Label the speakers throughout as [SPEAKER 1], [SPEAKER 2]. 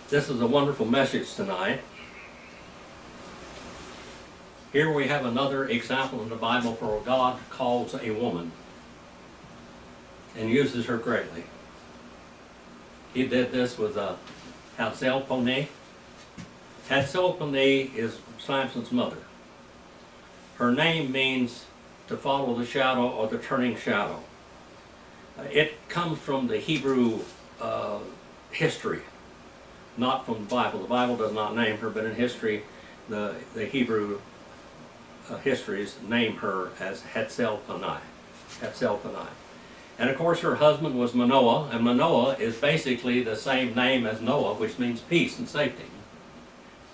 [SPEAKER 1] This is a wonderful message tonight. Here we have another example in the Bible where God calls a woman and uses her greatly. He did this with Hatstsallponi. Hatstsallponi is Samson's mother. Her name means to follow the shadow or the turning shadow. It comes from the Hebrew history, not from the Bible. The Bible does not name her, but in history, the Hebrew histories name her as Hatstsallponi. Hatstsallponi. And of course her husband was Manoah, and Manoah is basically the same name as Noah, which means peace and safety.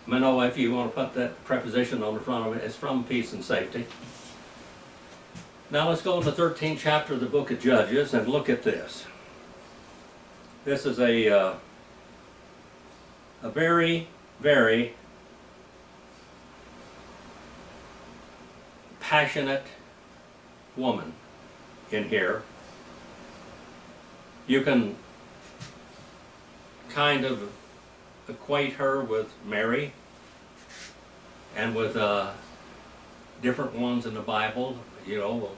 [SPEAKER 1] Manoah, if you want to put that preposition on the front of it, is from peace and safety. Now let's go to the 13th chapter of the book of Judges and look at this. This is a very, very passionate woman in here. You can kind of equate her with Mary and with different ones in the Bible, you know,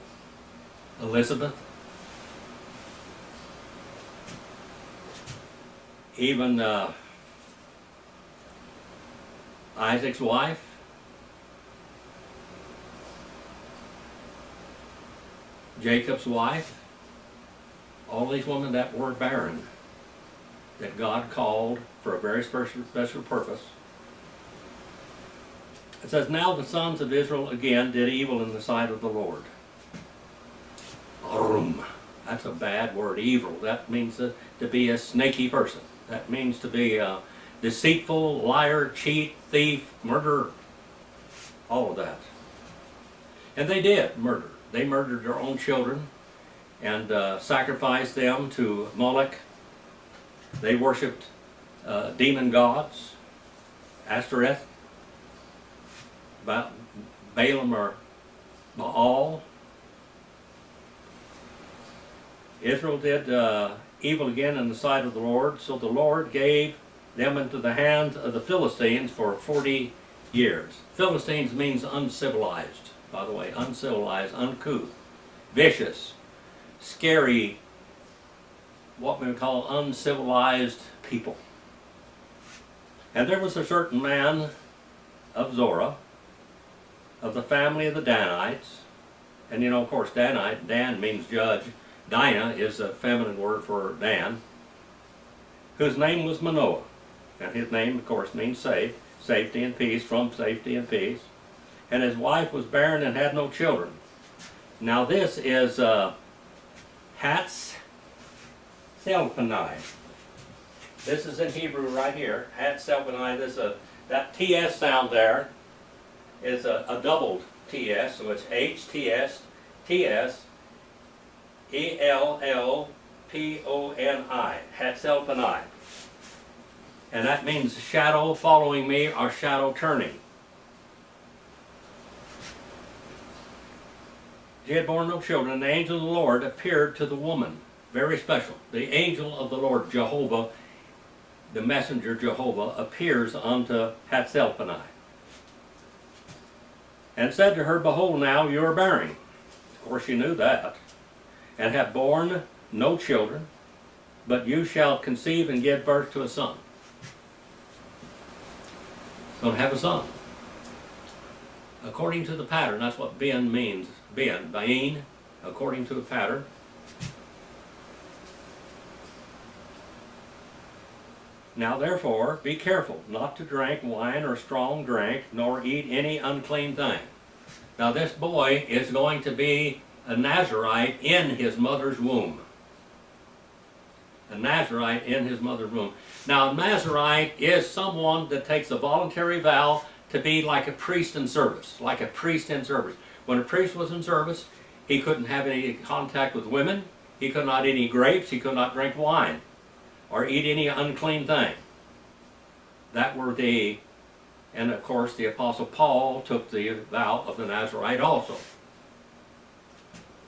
[SPEAKER 1] Elizabeth, even Isaac's wife, Jacob's wife, all these women that were barren, that God called for a very special purpose. It says, now the sons of Israel again did evil in the sight of the Lord. That's a bad word, evil. That means to be a snaky person. That means to be a deceitful, liar, cheat, thief, murderer, all of that. And they did murder. They murdered their own children and sacrificed them to Moloch. They worshipped demon gods, Ashtoreth, Balaam or Baal. Israel did evil again in the sight of the Lord, so the Lord gave them into the hands of the Philistines for 40 years. Philistines means uncivilized, by the way, uncivilized, uncouth, vicious, scary, what we would call uncivilized people. And there was a certain man of Zorah, of the family of the Danites, and you know, of course, Dan means judge. Dinah is a feminine word for Dan, whose name was Manoah. And his name, of course, means safety and peace, from safety and peace. And his wife was barren and had no children. Now this is Hatstsallponi. This is in Hebrew right here. Hatstsallponi. That TS sound there is a doubled TS, so it's HTS, TS, ELLPONI, Hatstsallponi. And that means shadow following me or shadow turning. She had borne no children, and the angel of the Lord appeared to the woman. Very special. The angel of the Lord, Jehovah, the messenger Jehovah, appears unto Hatstsallponi and said to her, behold, now you are bearing. Of course she knew that. And have borne no children, but you shall conceive and give birth to a son. Going to have a son. According to the pattern, that's what Ben means. Bain, according to the pattern. Now therefore, be careful not to drink wine or strong drink, nor eat any unclean thing. Now this boy is going to be a Nazarite in his mother's womb. A Nazarite in his mother's womb. Now a Nazarite is someone that takes a voluntary vow to be like a priest in service. Like a priest in service. When a priest was in service, he couldn't have any contact with women. He could not eat any grapes. He could not drink wine. Or eat any unclean thing. That were the, and of course the Apostle Paul took the vow of the Nazarite also.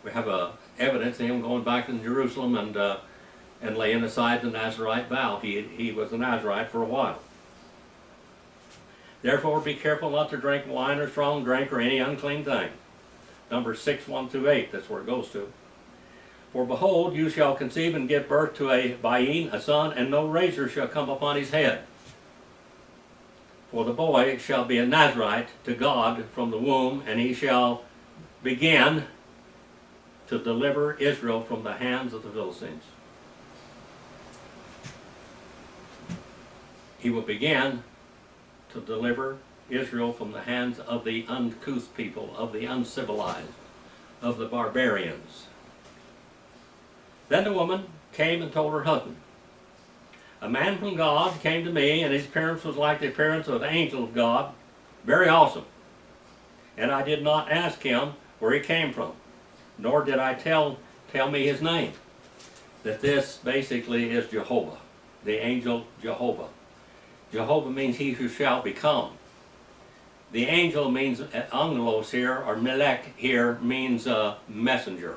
[SPEAKER 1] We have evidence of him going back to Jerusalem and and laying aside the Nazarite vow. He was a Nazarite for a while. Therefore be careful not to drink wine or strong drink or any unclean thing. Numbers 6, 1 through 8, that's where it goes to. For behold, you shall conceive and give birth to a Bain, a son, and no razor shall come upon his head. For the boy shall be a Nazarite to God from the womb, and he shall begin to deliver Israel from the hands of the Philistines. He will begin to deliver Israel from the hands of the uncouth people, of the uncivilized, of the barbarians. Then the woman came and told her husband, a man from God came to me, and his appearance was like the appearance of an angel of God, very awesome. And I did not ask him where he came from, nor did I tell me his name. That this basically is Jehovah, the angel Jehovah. Jehovah means he who shall become. The angel means angelos here, or melech here means messenger.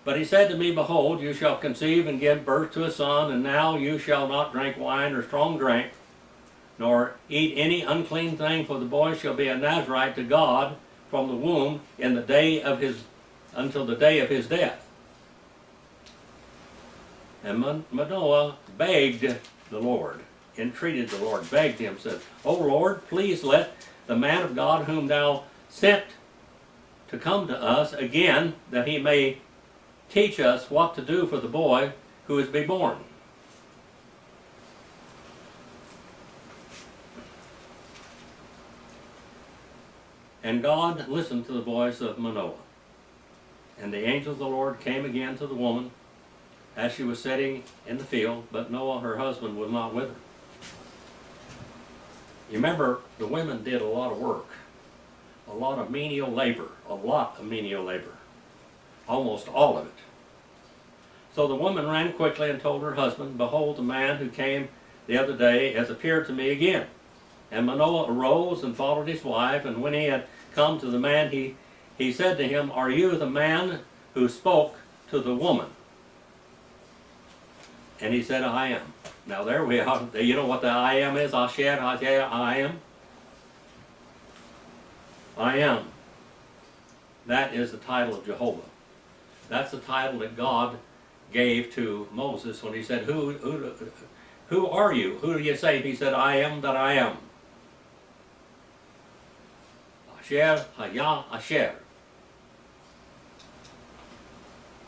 [SPEAKER 1] But he said to me, behold, you shall conceive and give birth to a son, and now you shall not drink wine or strong drink, nor eat any unclean thing, for the boy shall be a Nazarite to God from the womb in the day of until the day of his death. And Manoah begged the Lord, entreated the Lord, begged him, said, O Lord, please let the man of God whom thou sent to come to us again, that he may teach us what to do for the boy who is to be born. And God listened to the voice of Manoah. And the angel of the Lord came again to the woman as she was sitting in the field, but Noah, her husband, was not with her. You remember, the women did a lot of work, a lot of menial labor, almost all of it. So the woman ran quickly and told her husband, behold, the man who came the other day has appeared to me again. And Manoah arose and followed his wife, and when he had come to the man, he said to him, are you the man who spoke to the woman? And he said, I am. Now there we are. You know what the I am is? Asher, I am. I am. That is the title of Jehovah. That's the title that God gave to Moses when he said, who are you? Who do you say? He said, I am that I am. Asher, Haya, Asher.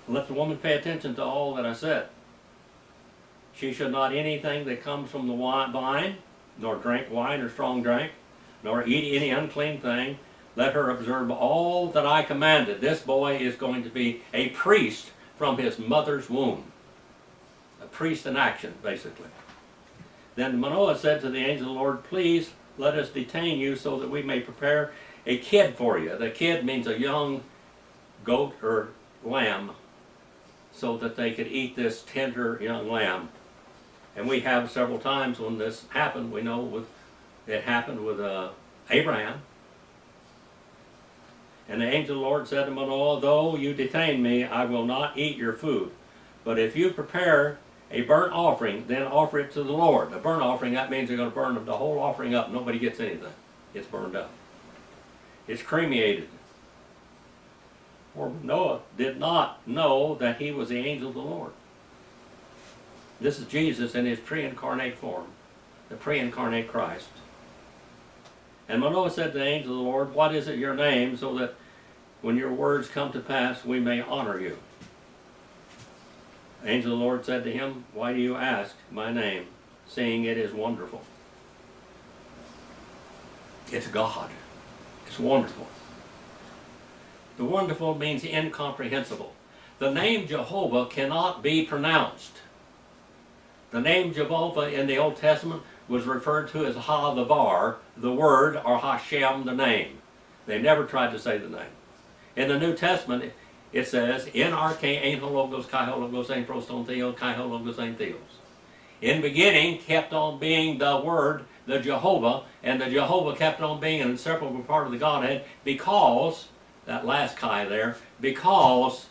[SPEAKER 1] Let the woman pay attention to all that I said. She should not eat anything that comes from the vine, nor drink wine or strong drink, nor eat any unclean thing. Let her observe all that I commanded. This boy is going to be a priest from his mother's womb. A priest in action, basically. Then Manoah said to the angel of the Lord, please let us detain you so that we may prepare a kid for you. The kid means a young goat or lamb, so that they could eat this tender young lamb. And we have several times when this happened. We know it happened with Abraham. And the angel of the Lord said to Manoah, though you detain me, I will not eat your food. But if you prepare a burnt offering, then offer it to the Lord. A burnt offering, that means you're going to burn the whole offering up. Nobody gets anything. It's burned up. It's cremated. For Noah did not know that he was the angel of the Lord. This is Jesus in his pre-incarnate form, the pre-incarnate Christ. And Manoah said to the angel of the Lord, what is it your name, so that when your words come to pass, we may honor you? The angel of the Lord said to him, why do you ask my name, seeing it is wonderful? It's God. It's wonderful. The wonderful means incomprehensible. The name Jehovah cannot be pronounced. The name Jehovah in the Old Testament was referred to as Ha-the-Var, the word, or Hashem, the name. They never tried to say the name. In the New Testament, it says, in arche ein hologos, kai hologos, ein proston theos, kai hologos, ein theos. In beginning kept on being the word, the Jehovah, and the Jehovah kept on being an inseparable part of the Godhead because, that last kai there, because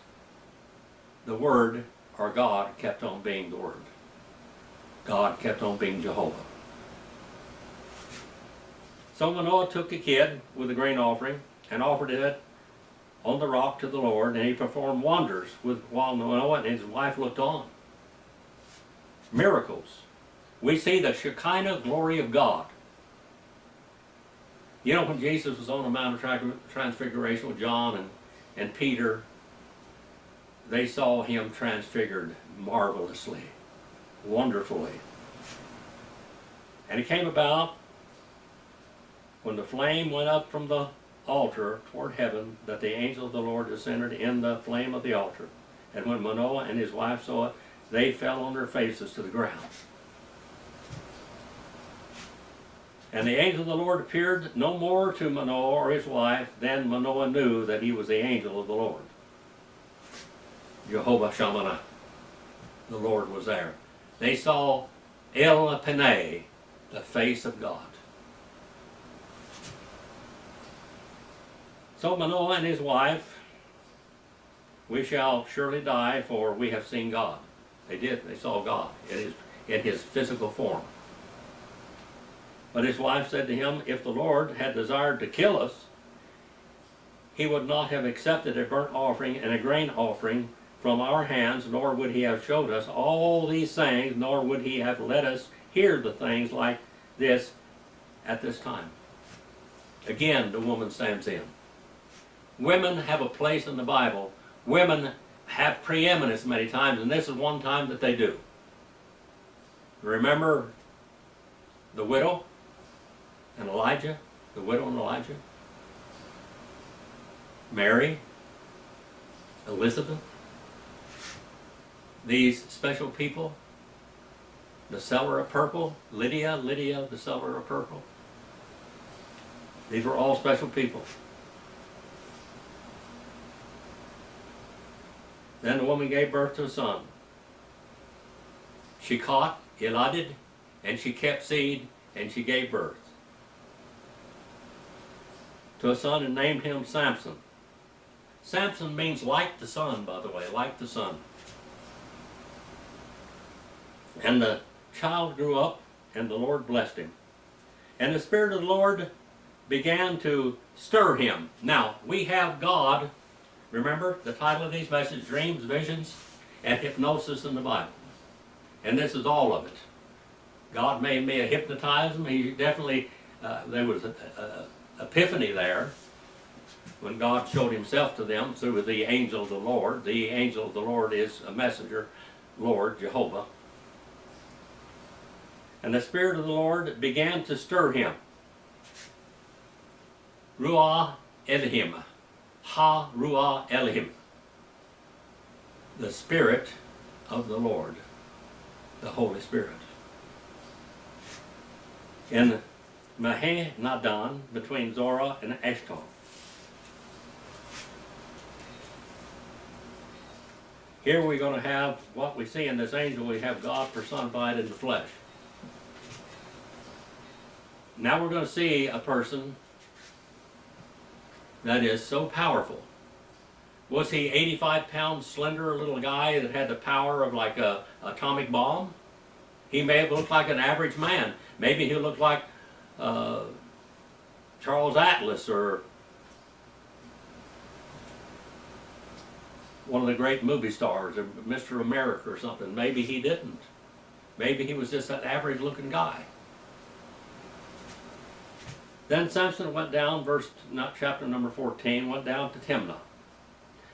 [SPEAKER 1] the word, or God kept on being the Word. God kept on being Jehovah. So Manoah took a kid with a grain offering and offered it on the rock to the Lord, and he performed wonders while Manoah and his wife looked on. Miracles. We see the Shekinah glory of God. You know, when Jesus was on the Mount of Transfiguration with John and Peter, they saw him transfigured marvelously, wonderfully. And it came about when the flame went up from the altar toward heaven that the angel of the Lord descended in the flame of the altar. And when Manoah and his wife saw it, they fell on their faces to the ground. And the angel of the Lord appeared no more to Manoah or his wife. Then Manoah knew that he was the angel of the Lord. Jehovah Shammah, the Lord was there. They saw El Panay, the face of God. So Manoah and his wife, we shall surely die, for we have seen God. They did. They saw God in his physical form. But his wife said to him, if the Lord had desired to kill us, he would not have accepted a burnt offering and a grain offering from our hands, nor would he have showed us all these things, nor would he have let us hear the things like this at this time. Again, the woman stands in. Women have a place in the Bible. Women have preeminence many times, and this is one time that they do. Remember the widow and Elijah? The widow and Elijah? Mary? Elizabeth? These special people? The seller of purple? Lydia, the seller of purple? These were all special people. Then the woman gave birth to a son. She caught, Eladid, and she kept seed, and she gave birth to a son and named him Samson. Samson means like the sun, by the way, like the sun. And the child grew up, and the Lord blessed him. And the Spirit of the Lord began to stir him. Now, we have God. Remember the title of these messages, Dreams, Visions, and Hypnosis in the Bible. And this is all of it. God made me hypnotize them. He definitely, there was an epiphany there when God showed himself to them through the angel of the Lord. The angel of the Lord is a messenger, Lord, Jehovah. And the Spirit of the Lord began to stir him. Ruah Elohim. Ha Ruah Elohim, the Spirit of the Lord, the Holy Spirit. In Maheh Nadan, between Zorah and Eshtaol. Here we're going to have what we see in this angel. We have God personified in the flesh. Now we're going to see a person that is so powerful. Was he 85-pound slender little guy that had the power of like a atomic bomb? He may have looked like an average man. Maybe he looked like Charles Atlas or one of the great movie stars, or Mr. America or something. Maybe he didn't. Maybe he was just that average looking guy. Then Samson went down, chapter number 14, went down to Timnah.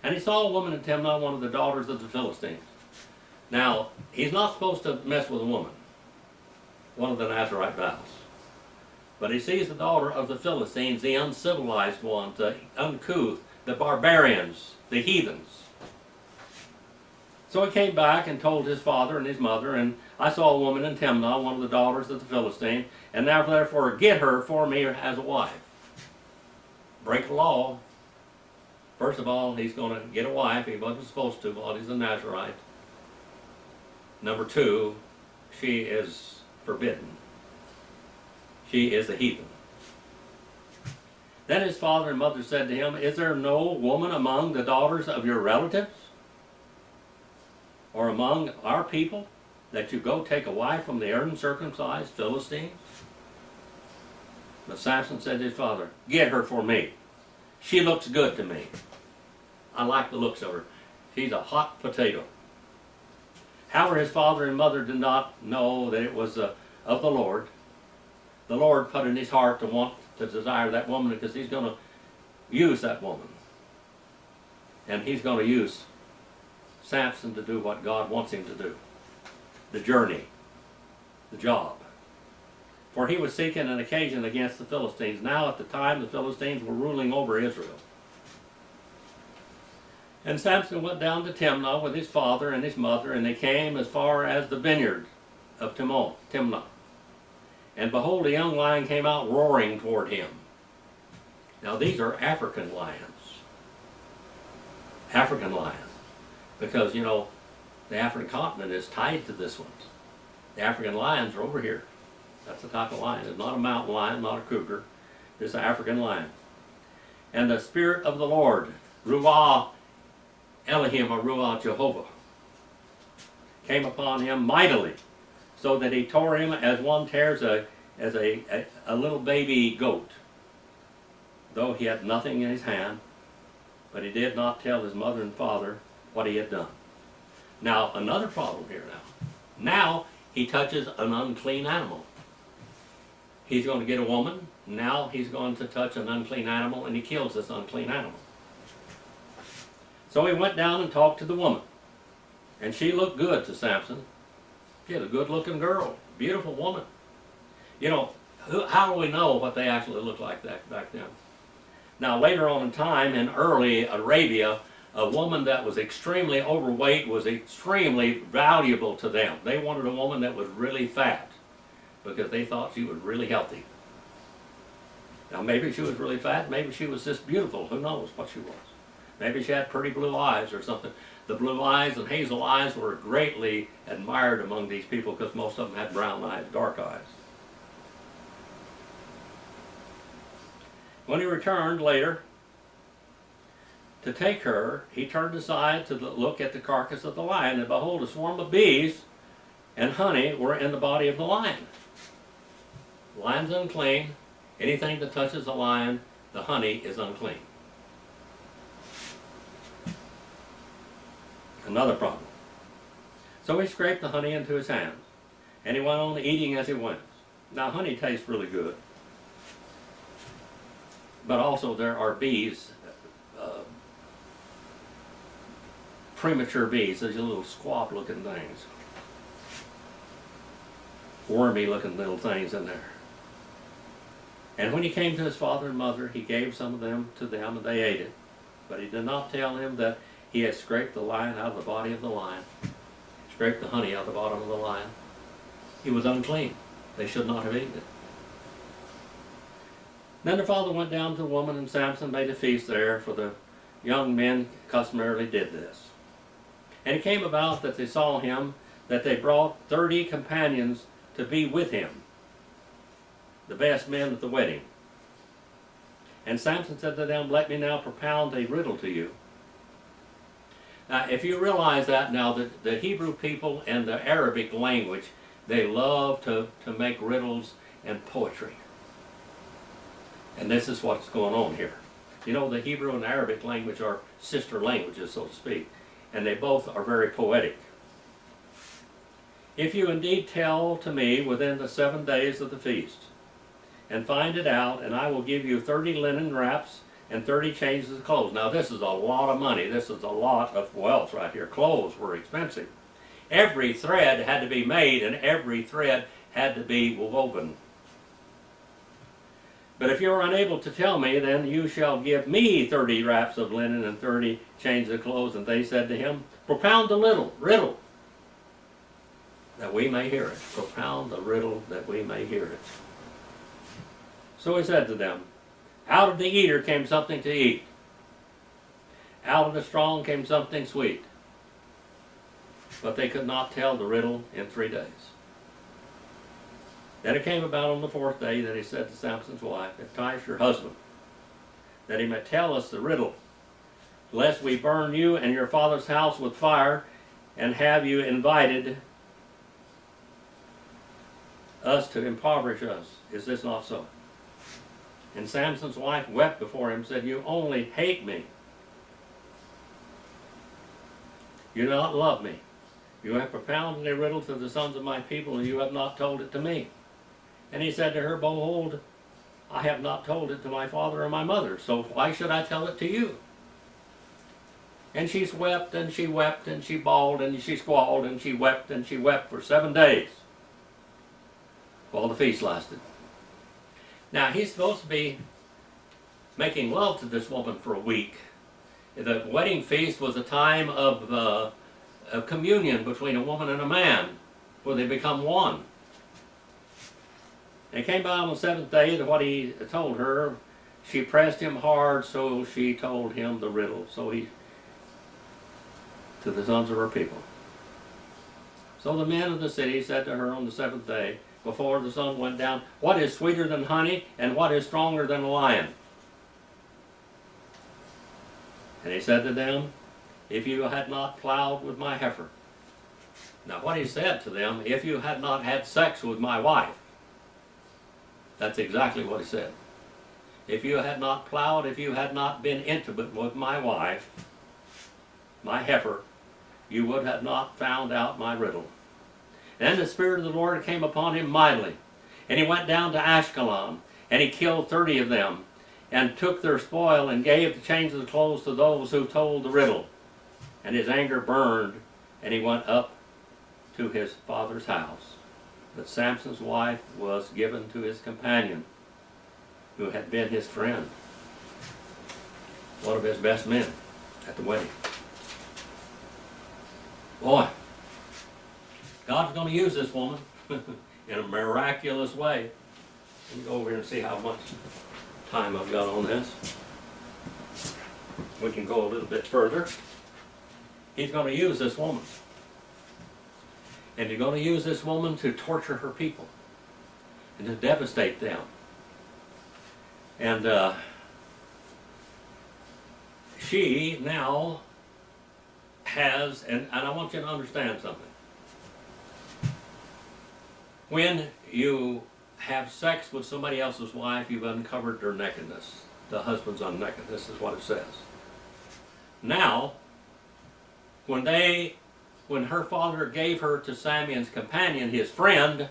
[SPEAKER 1] And he saw a woman in Timnah, one of the daughters of the Philistines. Now, he's not supposed to mess with a woman, one of the Nazarite vows. But he sees the daughter of the Philistines, the uncivilized ones, the uncouth, the barbarians, the heathens. So he came back and told his father and his mother, and I saw a woman in Timnah, one of the daughters of the Philistines, and now therefore get her for me as a wife. Break the law. First of all, he's going to get a wife. He wasn't supposed to while he's a Nazarite. Number two, she is forbidden. She is a heathen. Then his father and mother said to him, is there no woman among the daughters of your relatives? or among our people that you go take a wife from the uncircumcised Philistines? But Samson said to his father, get her for me. She looks good to me. I like the looks of her. She's a hot potato. However, his father and mother did not know that it was of the Lord. The Lord put in his heart to want to desire that woman because he's going to use that woman. And he's going to use Samson to do what God wants him to do. The journey, the job. For he was seeking an occasion against the Philistines. Now at the time the Philistines were ruling over Israel. And Samson went down to Timnah with his father and his mother, and they came as far as the vineyard of Timnah. And behold, a young lion came out roaring toward him. Now these are African lions. African lions. Because, you know, the African continent is tied to this one. The African lions are over here. That's the type of lion. It's not a mountain lion, not a cougar. It's an African lion. And the Spirit of the Lord, Ruah Elohim, or Ruah Jehovah, came upon him mightily, so that he tore him as one tears a little baby goat, though he had nothing in his hand, but he did not tell his mother and father what he had done. Now, another problem here now. Now, he touches an unclean animal. He's going to get a woman. Now he's going to touch an unclean animal, and he kills this unclean animal. So he went down and talked to the woman. And she looked good to Samson. She was a good-looking girl, beautiful woman. You know, how do we know what they actually looked like back then? Now, later on in time, in early Arabia, a woman that was extremely overweight was extremely valuable to them. They wanted a woman that was really fat because they thought she was really healthy. Now, maybe she was really fat, maybe she was just beautiful. Who knows what she was? Maybe she had pretty blue eyes or something. The blue eyes and hazel eyes were greatly admired among these people because most of them had brown eyes, dark eyes. When he returned later to take her, he turned aside to look at the carcass of the lion, and behold, a swarm of bees and honey were in the body of the lion. The lion's unclean. Anything that touches the lion, the honey is unclean. Another problem. So he scraped the honey into his hands, and he went on eating as he went. Now, honey tastes really good, but also there are bees, premature bees, those little squab-looking things, wormy-looking little things in there. And when he came to his father and mother, he gave some of them to them, and they ate it. But he did not tell him that he had scraped the lion out of the body of the lion, scraped the honey out of the bottom of the lion. He was unclean. They should not have eaten it. Then the father went down to the woman, and Samson made a feast there, for the young men customarily did this. And it came about that they saw him, that they brought 30 companions to be with him, the best men at the wedding. And Samson said to them, let me now propound a riddle to you. Now, if you realize that now, that the Hebrew people and the Arabic language, they love to make riddles and poetry. And this is what's going on here. You know, the Hebrew and Arabic language are sister languages, so to speak, and they both are very poetic. If you indeed tell to me within the 7 days of the feast, and find it out, and I will give you 30 linen wraps and 30 changes of clothes. Now, this is a lot of money. This is a lot of wealth right here. Clothes were expensive. Every thread had to be made, and every thread had to be woven. But if you are unable to tell me, then you shall give me 30 wraps of linen and 30 changes of clothes. And they said to him, propound the riddle, that we may hear it. Propound the riddle, that we may hear it. So he said to them, out of the eater came something to eat. Out of the strong came something sweet. But they could not tell the riddle in 3 days. Then it came about on the 4th day that he said to Samson's wife, entice your husband, that he may tell us the riddle, lest we burn you and your father's house with fire, and have you invited us to impoverish us? Is this not so? And Samson's wife wept before him, said, you only hate me. You do not love me. You have propounded a riddle to the sons of my people, and you have not told it to me. And he said to her, behold, I have not told it to my father or my mother, so why should I tell it to you? And she wept, and she wept, and she bawled, and she squalled, and she wept for 7 days while the feast lasted. Now, he's supposed to be making love to this woman for a week. The wedding feast was a time of communion between a woman and a man, where they become one. And it came by on the 7th day that what he told her, she pressed him hard, so she told him the riddle. So he, to the sons of her people. So the men of the city said to her on the 7th day, before the sun went down, what is sweeter than honey, and what is stronger than a lion? And he said to them, if you had not plowed with my heifer. Now what he said to them, if you had not had sex with my wife. That's exactly what he said. If you had not plowed, if you had not been intimate with my wife, my heifer, you would have not found out my riddle. And the Spirit of the Lord came upon him mightily. And he went down to Ashkelon, and he killed 30 of them, and took their spoil, and gave the change of the clothes to those who told the riddle. And his anger burned, and he went up to his father's house. But Samson's wife was given to his companion, who had been his friend, one of his best men at the wedding. Boy, God's going to use this woman in a miraculous way. Let me go over here and see how much time I've got on this. We can go a little bit further. He's going to use this woman. And he's going to use this woman to torture her people and to devastate them. And she now has, and I want you to understand something. When you have sex with somebody else's wife, you've uncovered their nakedness. The husband's unnakedness is what it says. Now, when her father gave her to Samuel's companion, his friend,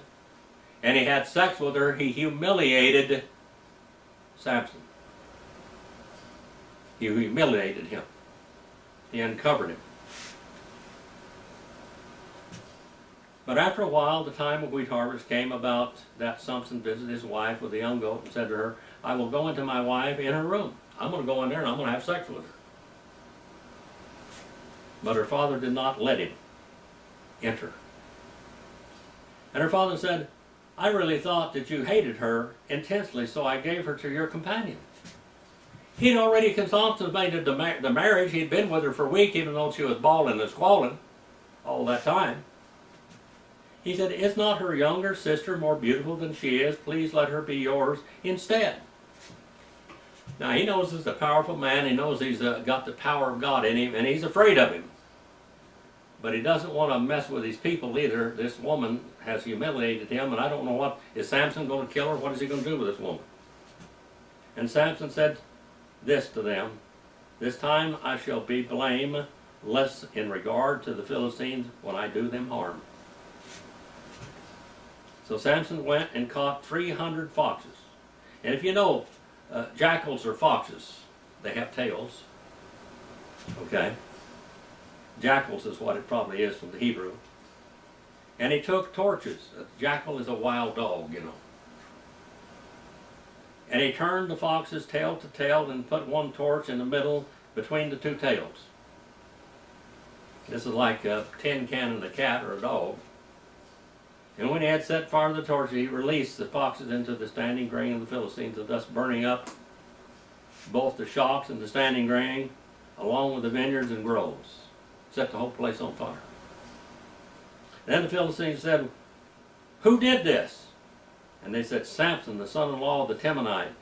[SPEAKER 1] and he had sex with her, he humiliated Samson. He humiliated him. He uncovered him. But after a while, the time of wheat harvest came about that Samson visited his wife with a young goat and said to her, I will go into my wife in her room. I'm going to go in there and I'm going to have sex with her. But her father did not let him enter. And her father said, I really thought that you hated her intensely, so I gave her to your companion. He'd already consummated the marriage. He'd been with her for a week, even though she was bawling and squalling all that time. He said, is not her younger sister more beautiful than she is? Please let her be yours instead. Now he knows he's a powerful man. He knows he's got the power of God in him, and he's afraid of him. But he doesn't want to mess with his people either. This woman has humiliated him, and I don't know what, is Samson going to kill her? What is he going to do with this woman? And Samson said this to them, this time I shall be blameless in regard to the Philistines when I do them harm. So Samson went and caught 300 foxes. And if you know, jackals are foxes. They have tails. Okay? Jackals is what it probably is from the Hebrew. And he took torches. A jackal is a wild dog, you know. And he turned the foxes tail to tail and put one torch in the middle between the two tails. This is like a tin can and a cat or a dog. And when he had set fire to the torch, he released the foxes into the standing grain of the Philistines, and thus burning up both the shocks and the standing grain, along with the vineyards and groves. Set the whole place on fire. Then the Philistines said, who did this? And they said, Samson, the son-in-law of the Temanite,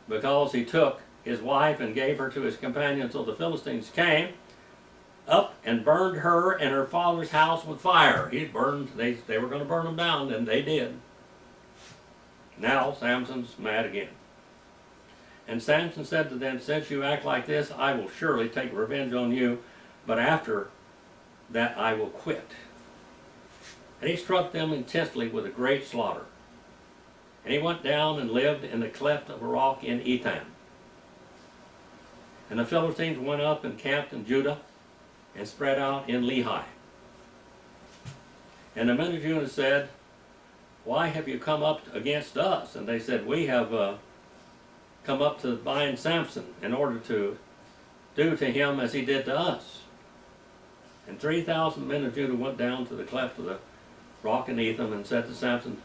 [SPEAKER 1] because he took his wife and gave her to his companion. So the Philistines came up and burned her and her father's house with fire. They were going to burn them down, and they did. Now Samson's mad again. And Samson said to them, since you act like this, I will surely take revenge on you, but after that I will quit. And he struck them intensely with a great slaughter. And he went down and lived in the cleft of a rock in Etham. And the Philistines went up and camped in Judah and spread out in Lehi. And the men of Judah said, why have you come up against us? And they said, we have come up to bind Samson in order to do to him as he did to us. And 3,000 men of Judah went down to the cleft of the rock in Etham and said to Samson,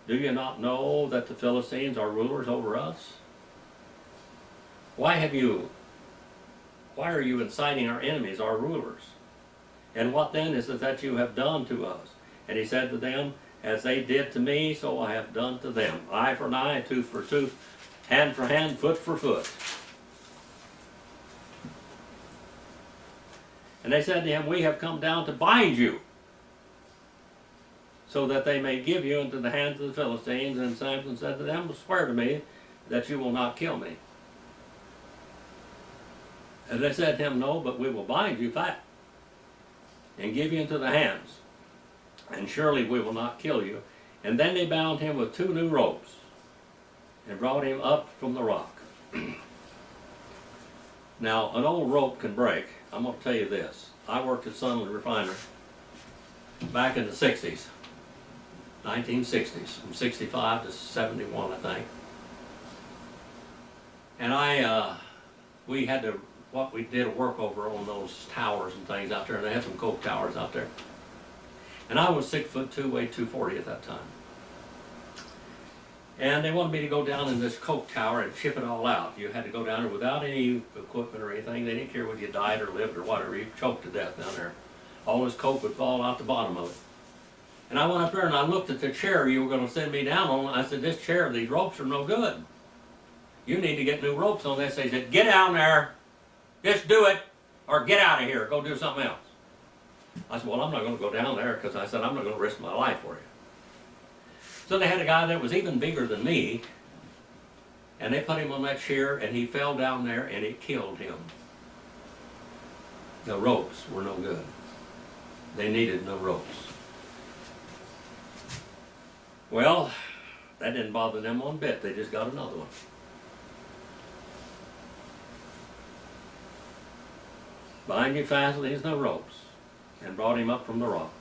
[SPEAKER 1] do you not know that the Philistines are rulers over us? Why are you inciting our enemies, our rulers? And what then is it that you have done to us? And he said to them, as they did to me, so I have done to them. Eye for an eye, tooth for tooth, hand for hand, foot for foot. And they said to him, we have come down to bind you, so that they may give you into the hands of the Philistines. And Samson said to them, swear to me that you will not kill me. And they said to him, no, but we will bind you fat and give you into the hands, and surely we will not kill you. And then they bound him with 2 new ropes and brought him up from the rock. Now, an old rope can break. I'm going to tell you this. I worked at Sunland Refinery back in the 60s, 1960s, from 65 to 71, I think. And we had to, we did a workover on those towers and things out there, and they had some coke towers out there. And I was 6'2", weighed 240 at that time. And they wanted me to go down in this coke tower and chip it all out. You had to go down there without any equipment or anything. They didn't care whether you died or lived or whatever. You choked to death down there. All this coke would fall out the bottom of it. And I went up there and I looked at the chair you were going to send me down on. I said, this chair, these ropes are no good. You need to get new ropes on this. They said, get down there, just do it, or get out of here, go do something else. I said, well, I'm not going to go down there, because I said, I'm not going to risk my life for you. So they had a guy that was even bigger than me, and they put him on that chair, and he fell down there, and it killed him. The ropes were no good. They needed no ropes. Well, that didn't bother them one bit. They just got another one. Bind you fast, there's no ropes, and brought him up from the rock.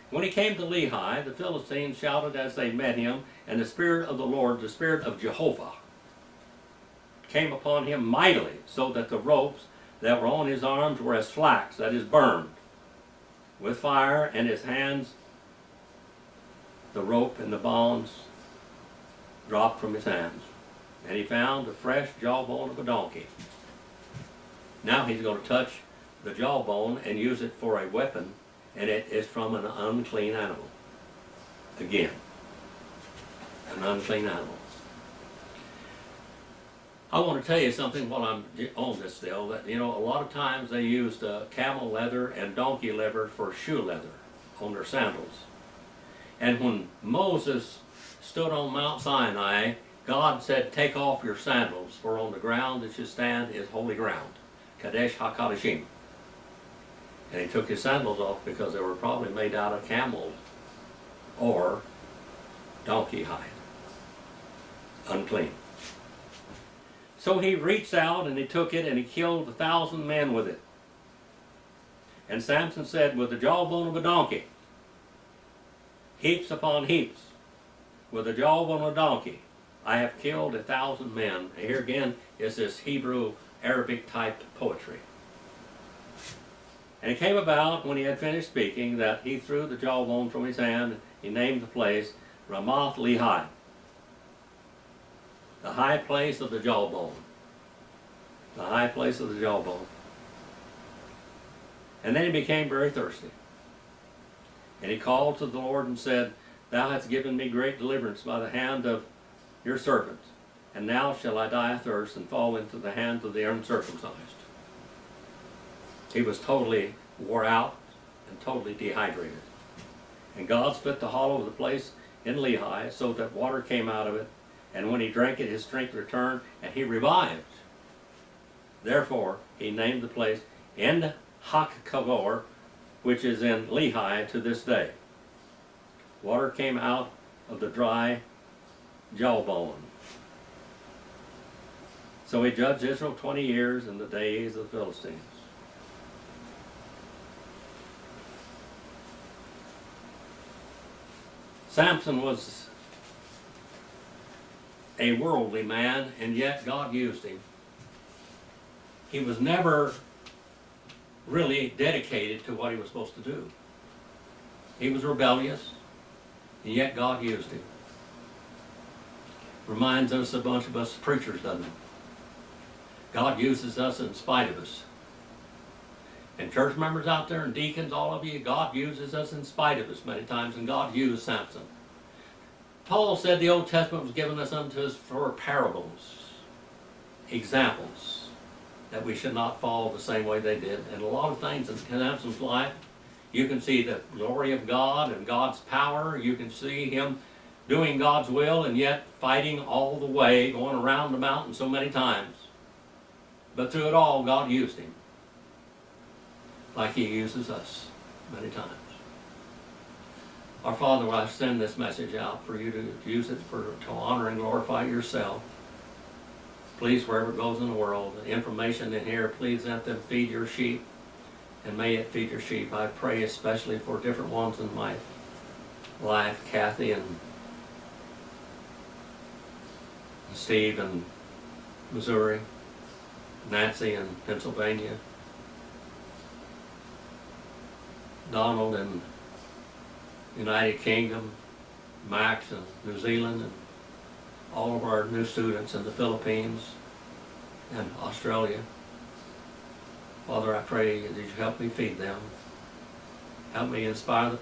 [SPEAKER 1] When he came to Lehi, the Philistines shouted as they met him, and the Spirit of the Lord, the Spirit of Jehovah, came upon him mightily, so that the ropes that were on his arms were as flax, that is burned, with fire, and his hands, the rope and the bonds dropped from his hands. And he found a fresh jawbone of a donkey. Now he's going to touch the jawbone and use it for a weapon, and it is from an unclean animal. Again, an unclean animal. I want to tell you something while I'm on this still, that, you know, a lot of times they used camel leather and donkey leather for shoe leather on their sandals. And when Moses stood on Mount Sinai, God said, take off your sandals, for on the ground that you stand is holy ground. Kadesh HaKadeshim. And he took his sandals off because they were probably made out of camel or donkey hide. Unclean. So he reached out and he took it and he killed 1,000 men with it. And Samson said, with the jawbone of a donkey, heaps upon heaps, with the jawbone of a donkey, I have killed 1,000 men. Here again is this Hebrew Arabic type poetry. And it came about when he had finished speaking that he threw the jawbone from his hand. He named the place Ramoth Lehi, the high place of the jawbone. The high place of the jawbone. And then he became very thirsty. And he called to the Lord and said, Thou hast given me great deliverance by the hand of your servant, and now shall I die of thirst and fall into the hands of the uncircumcised. He was totally wore out and totally dehydrated. And God split the hollow of the place in Lehi so that water came out of it, and when he drank it, his strength returned, and he revived. Therefore, he named the place En Hakkavor, which is in Lehi to this day. Water came out of the dry jawbone. So he judged Israel 20 years in the days of the Philistines. Samson was a worldly man, and yet God used him. He was never really dedicated to what he was supposed to do. He was rebellious, and yet God used him. Reminds us, a bunch of us preachers, doesn't it? God uses us in spite of us. And church members out there and deacons, all of you, God uses us in spite of us many times, and God used Samson. Paul said the Old Testament was given us unto us for parables, examples, that we should not follow the same way they did. And a lot of things in Samson's life, you can see the glory of God and God's power. You can see him doing God's will and yet fighting all the way, going around the mountain so many times. But through it all, God used him, like he uses us many times. Our Father, I send this message out for you to use it to honor and glorify yourself. Please, wherever it goes in the world, the information in here, please let them feed your sheep, and may it feed your sheep. I pray especially for different ones in my life, Kathy and Steve in Missouri, Nancy in Pennsylvania, Donald in United Kingdom, Max in New Zealand, and all of our new students in the Philippines and Australia. Father, I pray that you help me feed them. Help me inspire the